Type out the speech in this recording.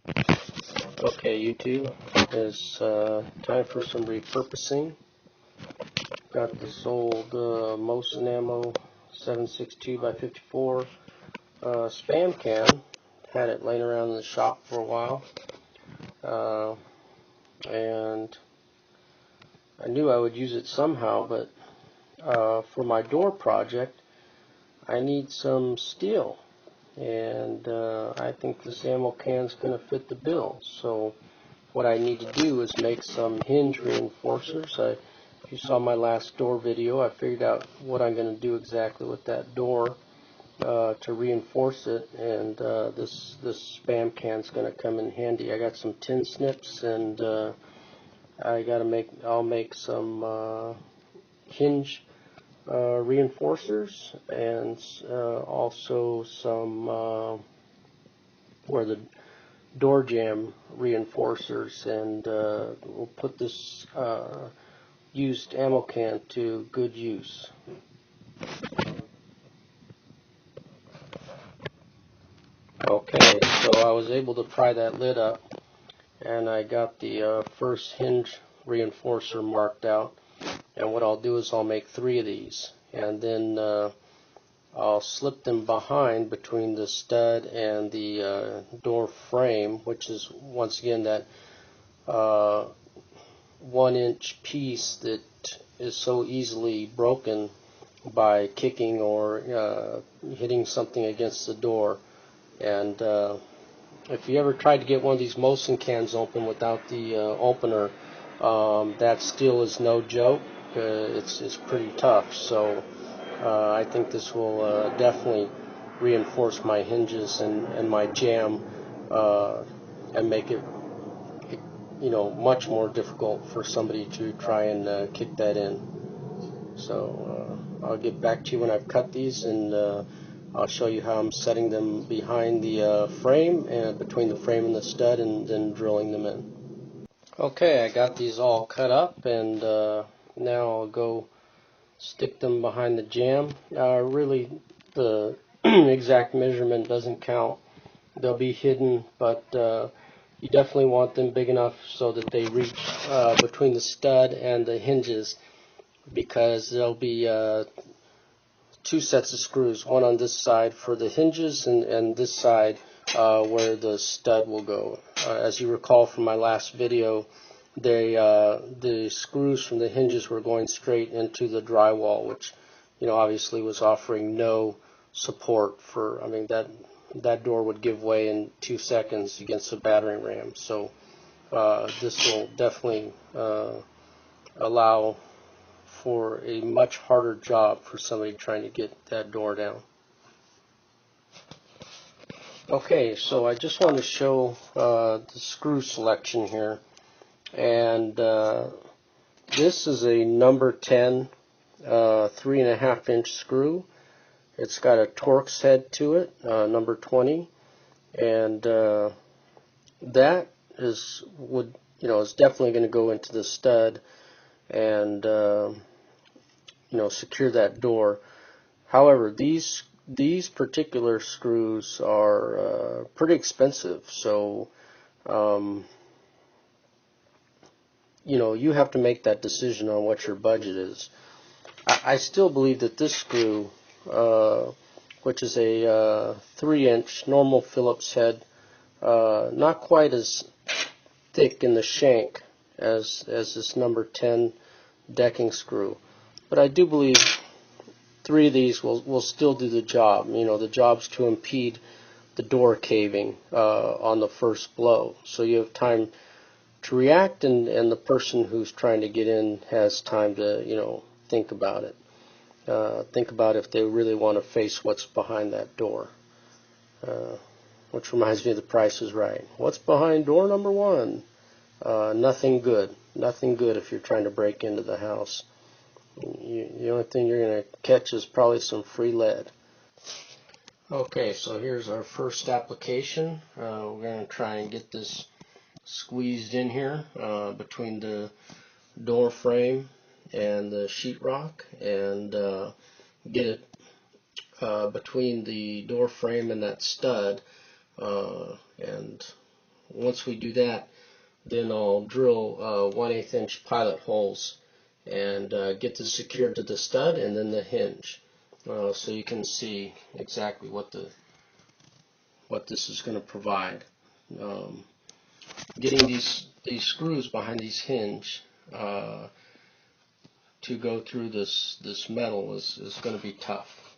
Okay, YouTube, it's time for some repurposing. Got this old Mosin Ammo 7.62 by 54 spam can. Had it laying around in the shop for a while, and I knew I would use it somehow, but for my door project, I need some steel, and I think this ammo can is going to fit the bill. So what I need to do is make some hinge reinforcers. If you saw my last door video, I figured out what I'm going to do exactly with that door to reinforce it, and this spam can is going to come in handy. I got some tin snips, and I'll make some hinge reinforcers, and also some where the door jamb reinforcers, and we'll put this used ammo can to good use. Okay, so I was able to pry that lid up, and I got the first hinge reinforcer marked out, and what I'll do is I'll make 3 of these, and then I'll slip them behind between the stud and the door frame, which is once again that 1-inch piece that is so easily broken by kicking or hitting something against the door. And if you ever tried to get one of these Mosin cans open without the opener, that steel is no joke. It's pretty tough. So I think this will definitely reinforce my hinges and my jamb, and make it, much more difficult for somebody to try and kick that in. So I'll get back to you when I've cut these, and I'll show you how I'm setting them behind the frame and between the frame and the stud, and then drilling them in. Okay, I got these all cut up, and now I'll go stick them behind the jamb. Really, the exact measurement doesn't count. They'll be hidden, but you definitely want them big enough so that they reach between the stud and the hinges, because there'll be 2 sets of screws, one on this side for the hinges, and this side where the stud will go. As you recall from my last video, the screws from the hinges were going straight into the drywall, which obviously was offering no support for. I mean, that door would give way in 2 seconds against a battering ram. So this will definitely allow for a much harder job for somebody trying to get that door down. Okay, so I just want to show the screw selection here, and this is a number 10 3.5-inch screw. It's got a Torx head to it, number 20, and that is definitely going to go into the stud and secure that door. However, these particular screws are pretty expensive, so you have to make that decision on what your budget is. I still believe that this screw, which is a 3-inch normal Phillips head, not quite as thick in the shank as this number 10 decking screw, but I do believe 3 of these will still do the job. The job's to impede the door caving on the first blow, so you have time to react, and the person who's trying to get in has time to think about it. Think about if they really want to face what's behind that door. Which reminds me of The Price is Right. What's behind door number 1? Nothing good. Nothing good if you're trying to break into the house. The only thing you're going to catch is probably some free lead. Okay, so here's our first application. We're going to try and get this squeezed in here between the door frame and the sheetrock, and get it between the door frame and that stud, and once we do that, then I'll drill 1/8 inch pilot holes and get this secured to the stud and then the hinge, so you can see exactly what this is going to provide. Getting these screws behind these hinge to go through this metal is going to be tough.